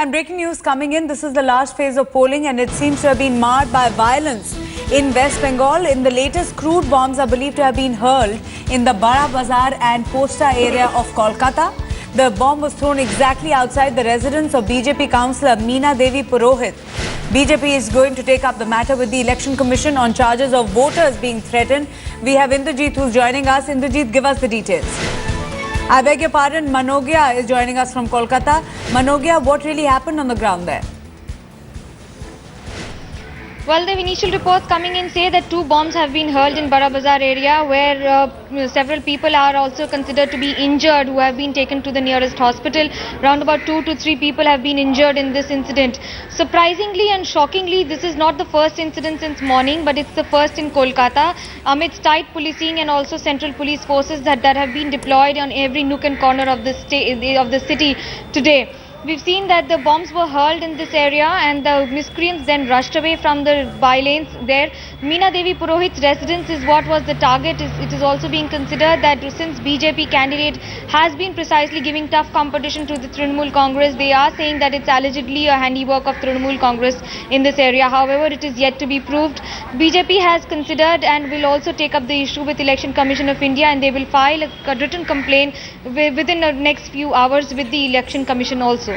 And breaking news coming in, this is the last phase of polling and it seems to have been marred by violence in West Bengal. In the latest, crude bombs are believed to have been hurled in the Burrabazaar and Posta area of Kolkata. The bomb was thrown exactly outside the residence of BJP councillor Meena Purohit. BJP is going to take up the matter with the Election Commission on charges of voters being threatened. We have Indrajit who's joining us. Indrajit, give us the details. I beg your pardon, Manogia is joining us from Kolkata. Manogia, what really happened on the ground there? Well, the initial reports coming in say that 2 bombs have been hurled in Burrabazaar area where several people are also considered to be injured who have been taken to the nearest hospital. Around about 2 to 3 people have been injured in this incident. Surprisingly and shockingly, this is not the first incident since morning, but it's the first in Kolkata amidst tight policing and also central police forces that have been deployed on every nook and corner of the city today. We've seen that the bombs were hurled in this area and the miscreants then rushed away from the bylanes there. Meena Purohit's residence is what was the target. It is also being considered that since BJP candidate has been precisely giving tough competition to the Trinamool Congress, they are saying that it's allegedly a handiwork of Trinamool Congress in this area. However, it is yet to be proved. BJP has considered and will also take up the issue with Election Commission of India, and they will file a written complaint within the next few hours with the Election Commission also.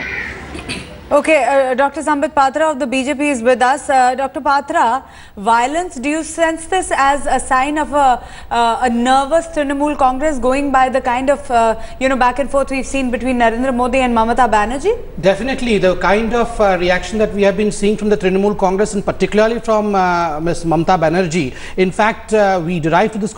Okay, Dr. Sambit Patra of the BJP is with us. Dr. Patra, violence, do you sense this as a sign of a nervous Trinamool Congress going by the kind of, back and forth we've seen between Narendra Modi and Mamata Banerjee? Definitely, the kind of reaction that we have been seeing from the Trinamool Congress and particularly from Ms. Mamata Banerjee. In fact, we derived the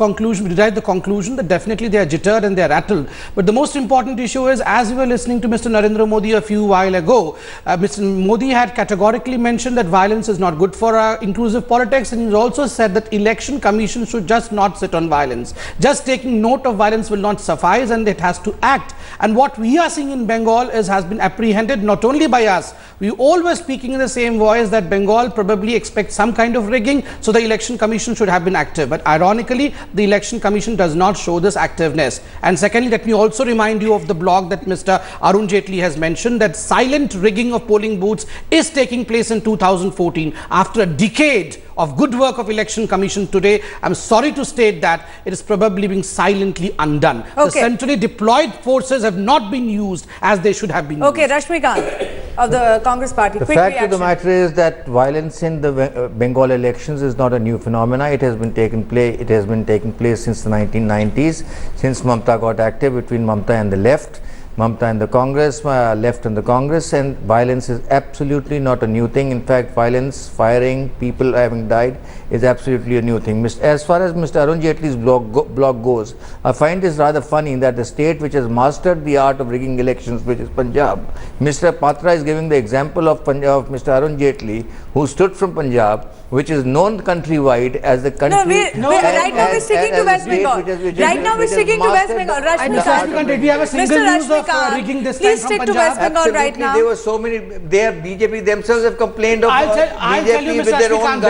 conclusion that definitely they are jittered and they are rattled. But the most important issue is, as we were listening to Mr. Narendra Modi a few while ago, Mr. Modi had categorically mentioned that violence is not good for inclusive politics, and he also said that Election Commission should just not sit on violence. Just taking note of violence will not suffice and it has to act. And what we are seeing in Bengal has been apprehended not only by us. We all were speaking in the same voice that Bengal probably expects some kind of rigging, so the Election Commission should have been active. But ironically, the Election Commission does not show this activeness. And secondly, let me also remind you of the blog that Mr. Arun Jaitley has mentioned, that silent rigging of polling booths is taking place in 2014 after a decade of good work of Election Commission. Today, I'm sorry to state that it is probably being silently undone. Okay. The centrally deployed forces have not been used as they should have been used. Okay, Rashmikant of the Congress Party. The fact of the matter is that violence in the Bengal elections is not a new phenomena. It has been taking place since the 1990s, since Mamata got active between Mamata and the left. Mamata and the Congress, left and the Congress, and violence is absolutely not a new thing. In fact, violence, firing, people having died is absolutely a new thing. As far as Mr. Arun Jaitley's blog goes, I find this rather funny that the state which has mastered the art of rigging elections, which is Punjab, Mr. Patra is giving the example of Mr. Arun Jaitley, who stood from Punjab, which is known countrywide as the country. Right now we're sticking to West Bengal. Right now we're sticking to West Bengal. Rashmikant, did we have a single news of rigging this time from Punjab? Please stick to West Bengal right now. There were so many. Their BJP themselves have complained of I'll tell you, Mr. Rashmikant,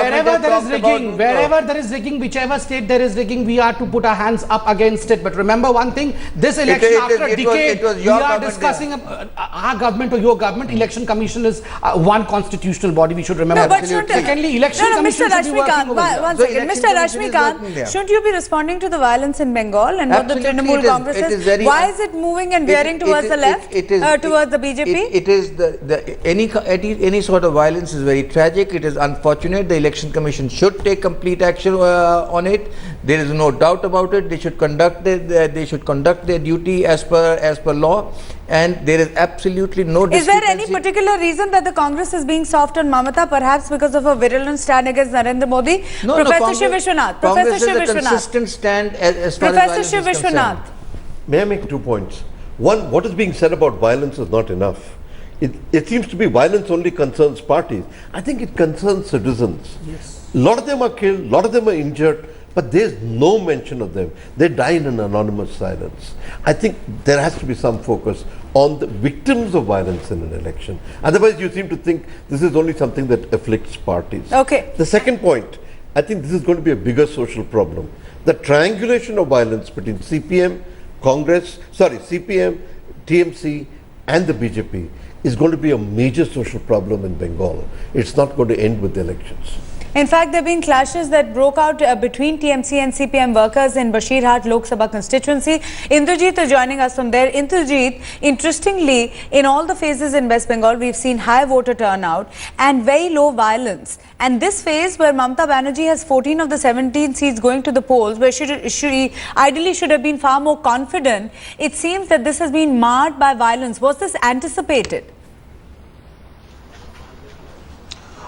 wherever there is rigging, whichever state there is rigging, we are to put our hands up against it. But remember one thing, this election after a decade, we are discussing our government or your government. Election Commission is one constitutional body, we should remember. Secondly, Election Commission Mr. Rashmikant, one second. Mr. Rashmikant, shouldn't you be responding to the violence in Bengal and what the Trinamool Congress is? Why is it moving and veering towards the left, towards the BJP? It is any sort of violence is very tragic. It is unfortunate. The Election Commission should take complete action on it. There is no doubt about it. They should conduct their duty as per law. And there is absolutely no discrepancy. Is there any particular reason that the Congress is being soft on Mamata, perhaps because of a virulent stand against Narendra Modi? Professor Shiv Vishwanath. Congress has a consistent stand as far as violence is concerned. May I make 2 points? One, what is being said about violence is not enough. It seems to be violence only concerns parties. I think it concerns citizens. Yes. A lot of them are killed, a lot of them are injured, but there's no mention of them. They die in an anonymous silence. I think there has to be some focus on the victims of violence in an election. Otherwise, you seem to think this is only something that afflicts parties. Okay. The second point, I think this is going to be a bigger social problem. The triangulation of violence between CPM, TMC and the BJP is going to be a major social problem in Bengal. It's not going to end with the elections. In fact, there have been clashes that broke out between TMC and CPM workers in Bashirhat Lok Sabha constituency. Indrajit is joining us from there. Indrajit, interestingly, in all the phases in West Bengal, we've seen high voter turnout and very low violence. And this phase where Mamata Banerjee has 14 of the 17 seats going to the polls, where she ideally should have been far more confident, it seems that this has been marred by violence. Was this anticipated?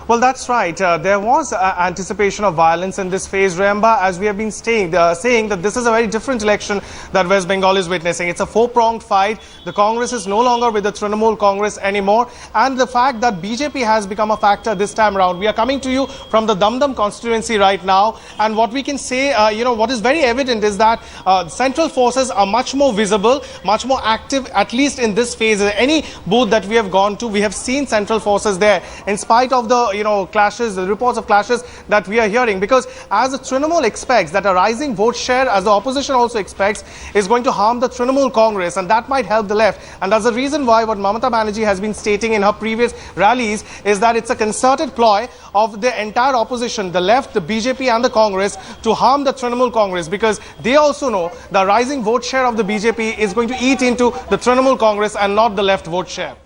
Well, that's right. There was anticipation of violence in this phase. Remember, as we have been saying that this is a very different election that West Bengal is witnessing. It's a four-pronged fight. The Congress is no longer with the Trinamool Congress anymore. And the fact that BJP has become a factor this time around. We are coming to you from the Damdam constituency right now. And what we can say, what is very evident is that central forces are much more visible, much more active, at least in this phase. Any booth that we have gone to, we have seen central forces there. In spite of the clashes, the reports of clashes that we are hearing, because as the Trinamool expects that a rising vote share, as the opposition also expects, is going to harm the Trinamool Congress, and that might help the left. And that's the reason why what Mamata Banerjee has been stating in her previous rallies is that it's a concerted ploy of the entire opposition, the left, the BJP and the Congress, to harm the Trinamool Congress, because they also know the rising vote share of the BJP is going to eat into the Trinamool Congress and not the left vote share.